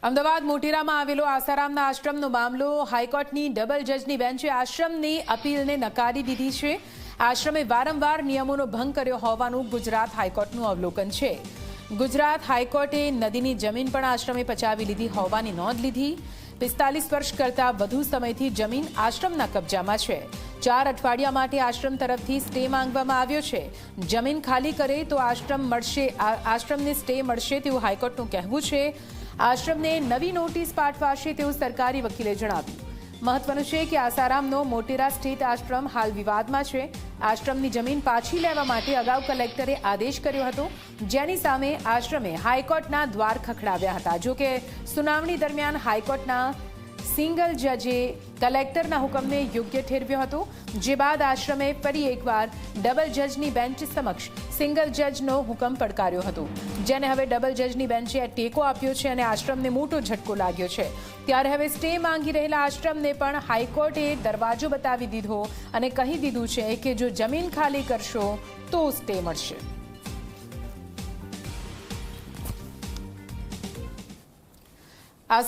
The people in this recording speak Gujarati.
અમદાવાદ મોટેરામાં આવેલો આસારામના આશ્રમનો મામલો હાઈકોર્ટની ડબલ જજની બેન્ચે આશ્રમની અપીલને નકારી દીધી છે। આશ્રમે વારંવાર નિયમોનો ભંગ કર્યો હોવાનું ગુજરાત હાઈકોર્ટનું અવલોકન છે। ગુજરાત હાઈકોર્ટે નદીની જમીન પણ આશ્રમે પચાવી લીધી હોવાની નોંધ લીધી। 45 વર્ષ કરતાં વધુ સમયથી જમીન આશ્રમના કબજામાં છે। 4 અઠવાડિયા માટે આશ્રમ તરફથી સ્ટે માંગવામાં આવ્યો છે। જમીન ખાલી કરે તો આશ્રમને સ્ટે મળશે તેવું હાઈકોર્ટનું કહેવું છે। આશ્રમને નવી નોટિસ પાઠવાશે તેવું સરકારી વકીલે જણાવ્યું। મહત્વનું છે કે આસારામનો મોટેરા સ્ટેટ આશ્રમ હાલ વિવાદમાં છે। આશ્રમની જમીન પાછી લેવા માટે અગાઉ કલેક્ટરે આદેશ કર્યો હતો, જેની સામે આશ્રમે હાઈકોર્ટના દ્વાર ખખડાવ્યા હતા। જો કે સુનાવણી દરમિયાન હાઈકોર્ટના સિંગલ જજે કલેક્ટરના હુકમને યોગ્ય ઠેરવ્યો હતો, જે બાદ આશ્રમે ફરી એકવાર ડબલ જજની બેન્ચ સમક્ષ સિંગલ જજનો હુકમ પડકાર્યો હતો, જેને હવે ડબલ જજની બેન્ચે ટેકો આપ્યો છે અને આશ્રમને મોટો ઝટકો લાગ્યો છે। ત્યારે હવે સ્ટે માંગી રહેલા આશ્રમને પણ હાઈકોર્ટે દરવાજો બતાવી દીધો અને કહી દીધું છે કે જો જમીન ખાલી કરશો તો સ્ટે મળશે।